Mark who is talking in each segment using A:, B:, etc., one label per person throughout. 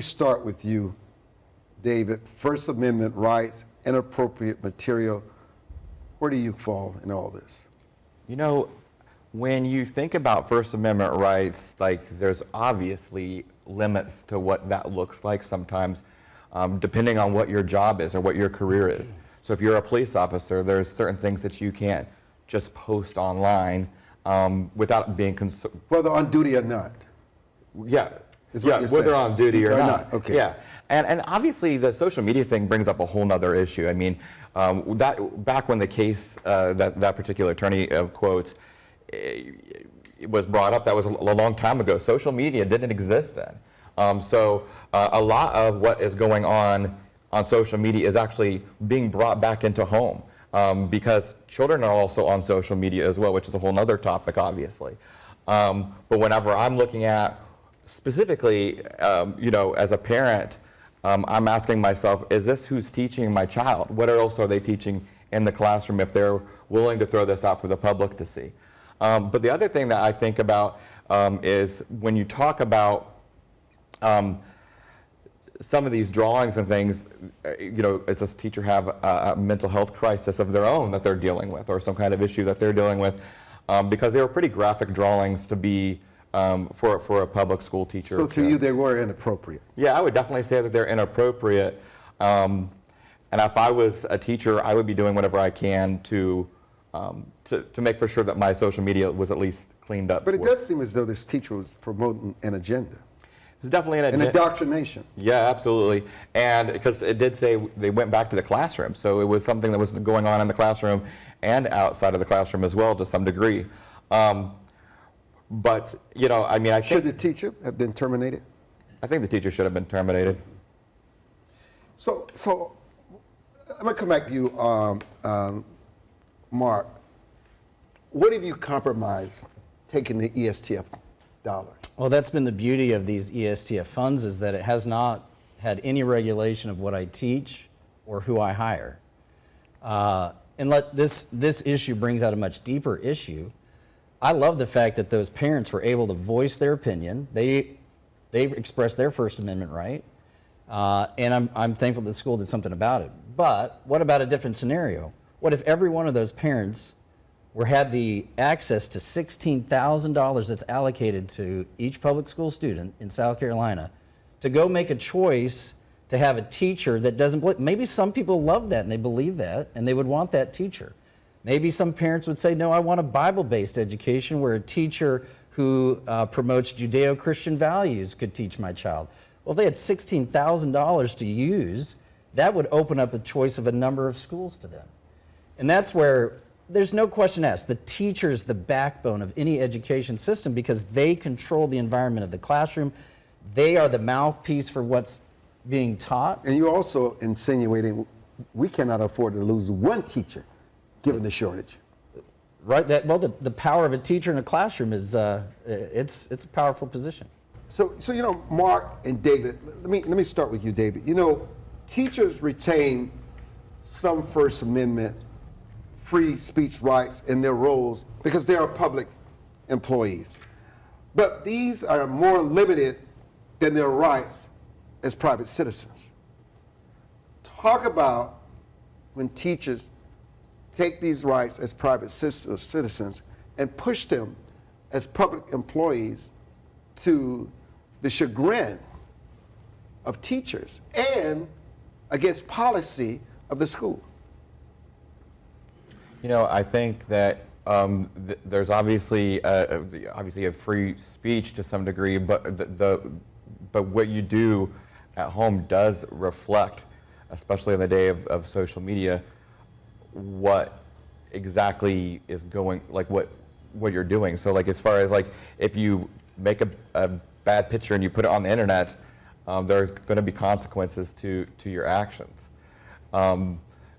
A: Start with you, David. First Amendment rights, inappropriate material. Where do you fall in all this?
B: You know, when you think about First Amendment rights, like there's obviously limits to what that looks like sometimes, depending on what your job is or what your career is. So if you're a police officer, there's certain things that you can't just post online without being
A: whether on duty or not.
B: Yeah. Whether on duty or not.
A: Okay.
B: Yeah, and obviously the social media thing brings up a whole nother issue. I mean, that back when the case that particular attorney quotes it was brought up, that was a long time ago. Social media didn't exist then. So a lot of what is going on social media is actually being brought back into home because children are also on social media as well, which is a whole nother topic, obviously. But whenever I'm looking at specifically, you know, as a parent, I'm asking myself, is this who's teaching my child? What else are they teaching in the classroom if they're willing to throw this out for the public to see? But the other thing that I think about is when you talk about some of these drawings and things, you know, does this teacher have a mental health crisis of their own that they're dealing with or some kind of issue that they're dealing with? Because they were pretty graphic drawings to be for a public school teacher.
A: So to you, they were inappropriate?
B: Yeah, I would definitely say that they're inappropriate. And if I was a teacher, I would be doing whatever I can to make for sure that my social media was at least cleaned up.
A: But it does seem as though this teacher was promoting an agenda.
B: It's definitely an agenda.
A: An indoctrination.
B: Yeah, absolutely. And because it did say they went back to the classroom, so it was something that was going on in the classroom and outside of the classroom as well to some degree. But, you know, I mean, I think...
A: Should the teacher have been terminated?
B: I think the teacher should have been terminated.
A: So I'm going to come back to you, Mark. What have you compromised taking the ESTF dollar?
C: Well, that's been the beauty of these ESTF funds, is that it has not had any regulation of what I teach or who I hire. And this issue brings out a much deeper issue. I love the fact that those parents were able to voice their opinion. They expressed their First Amendment right, and I'm thankful that the school did something about it. But what about a different scenario? What if every one of those parents had the access to $16,000 that's allocated to each public school student in South Carolina to go make a choice to have a teacher that doesn't believe? Maybe some people love that and they believe that and they would want that teacher. Maybe some parents would say, no, I want a Bible-based education where a teacher who promotes Judeo-Christian values could teach my child. Well, if they had $16,000 to use, that would open up the choice of a number of schools to them. And that's where there's no question asked. The teacher is the backbone of any education system because they control the environment of the classroom. They are the mouthpiece for what's being taught.
A: And you're also insinuating we cannot afford to lose one teacher given the shortage.
C: Right. The power of a teacher in a classroom is it's a powerful position.
A: So you know, Mark and David, let me start with you, David. You know, teachers retain some First Amendment free speech rights in their roles because they are public employees. But these are more limited than their rights as private citizens. Talk about when teachers take these rights as private citizens and push them as public employees to the chagrin of teachers and against policy of the school.
B: You know, I think that there's obviously a free speech to some degree, but but what you do at home does reflect, especially in the day of social media, what exactly is going, like what you're doing. So like as far as like if you make a bad picture and you put it on the internet, there's going to be consequences to your actions.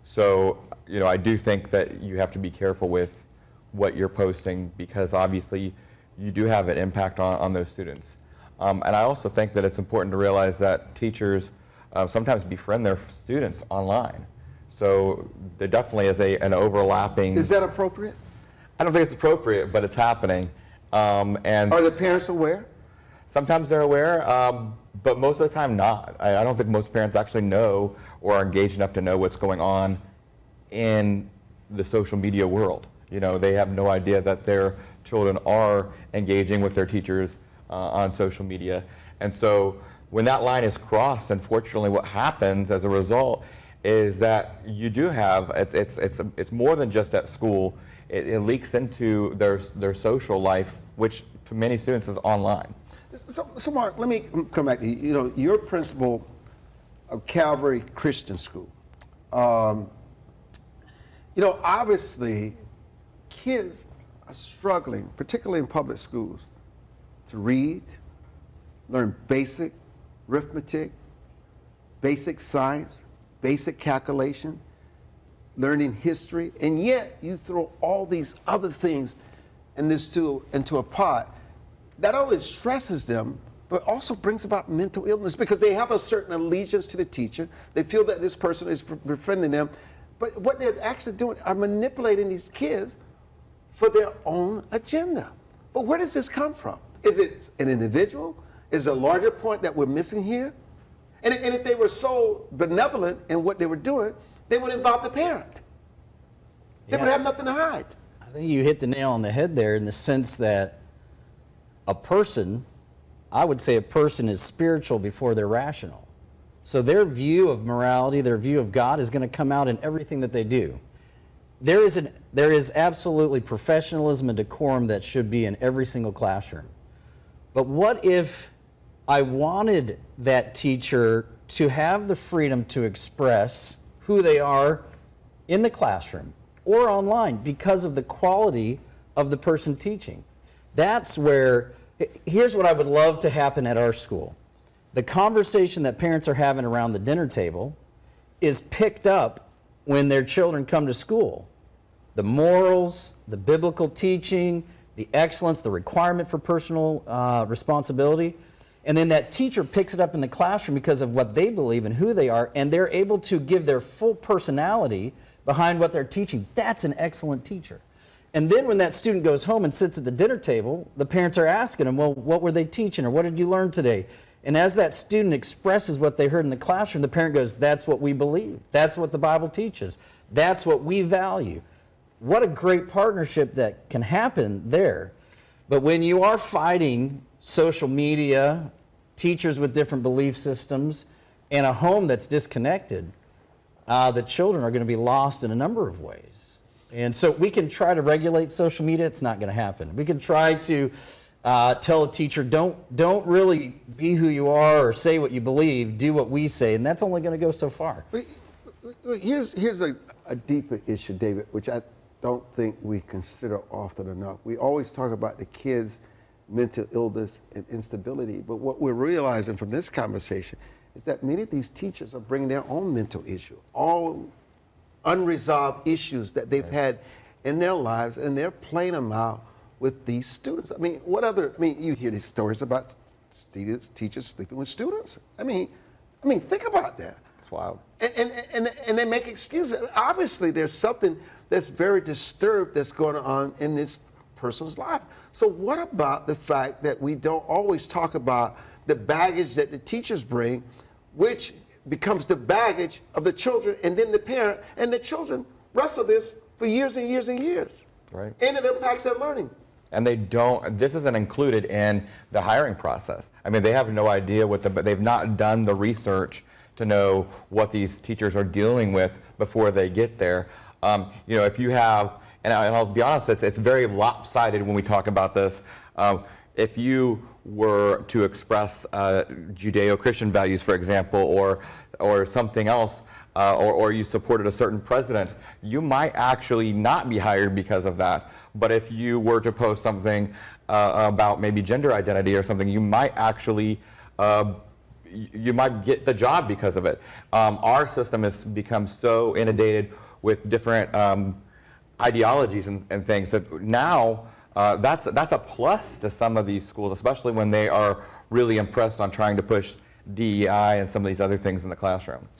B: So you know, I do think that you have to be careful with what you're posting because obviously you do have an impact on those students. And I also think that it's important to realize that teachers sometimes befriend their students online. So there definitely is an overlapping.
A: Is that appropriate?
B: I don't think it's appropriate, but it's happening. And
A: are the parents aware?
B: Sometimes they're aware, but most of the time not. I don't think most parents actually know or are engaged enough to know what's going on in the social media world. They have no idea that their children are engaging with their teachers on social media. And so when that line is crossed, unfortunately what happens as a result is that you do have, it's more than just at school, it leaks into their social life, which to many students is online.
A: So Mark, let me come back to you. You're principal of Calvary Christian School. Obviously, kids are struggling, particularly in public schools, to read, learn basic arithmetic, basic science, basic calculation, learning history, and yet you throw all these other things into a pot. That always stresses them, but also brings about mental illness because they have a certain allegiance to the teacher. They feel that this person is befriending them, but what they're actually doing are manipulating these kids for their own agenda. But where does this come from? Is it an individual? Is there a larger point that we're missing here? And if they were so benevolent in what they were doing, they would involve the parent. They would have nothing to hide.
C: I think you hit the nail on the head there in the sense that I would say a person is spiritual before they're rational. So their view of morality, their view of God is going to come out in everything that they do. There is absolutely professionalism and decorum that should be in every single classroom. But what if I wanted that teacher to have the freedom to express who they are in the classroom or online because of the quality of the person teaching? That's where, here's what I would love to happen at our school. The conversation that parents are having around the dinner table is picked up when their children come to school. The morals, the biblical teaching, the excellence, the requirement for personal responsibility. And then that teacher picks it up in the classroom because of what they believe and who they are, and they're able to give their full personality behind what they're teaching. That's an excellent teacher. And then when that student goes home and sits at the dinner table, the parents are asking them, well, what were they teaching, or what did you learn today? And as that student expresses what they heard in the classroom, the parent goes, that's what we believe. That's what the Bible teaches. That's what we value. What a great partnership that can happen there. But when you are fighting social media, teachers with different belief systems, and a home that's disconnected, the children are going to be lost in a number of ways. And so we can try to regulate social media. It's not going to happen. We can try to tell a teacher, don't really be who you are or say what you believe, do what we say, and that's only going to go so far.
A: Here's a deeper issue, David, which I don't think we consider often enough. We always talk about the kids' mental illness and instability, but what we're realizing from this conversation is that many of these teachers are bringing their own mental issue, all unresolved issues that they've had in their lives, and they're playing them out with these students. You hear these stories about teachers sleeping with students. I mean, think about that.
B: It's wild.
A: And they make excuses. Obviously, there's something that's very disturbed that's going on in this person's life. So what about the fact that we don't always talk about the baggage that the teachers bring, which becomes the baggage of the children and then the parent, and the children wrestle this for years and years and years.
B: Right.
A: And it impacts their learning.
B: And this isn't included in the hiring process. I mean, they have no idea they've not done the research to know what these teachers are dealing with before they get there. If you have, and I'll be honest, it's very lopsided when we talk about this. If you were to express Judeo-Christian values, for example, or something else, or you supported a certain president, you might actually not be hired because of that. But if you were to post something about maybe gender identity or something, you might actually you might get the job because of it. Our system has become so inundated with different ideologies and things that now that's a plus to some of these schools, especially when they are really impressed on trying to push DEI and some of these other things in the classroom.
A: So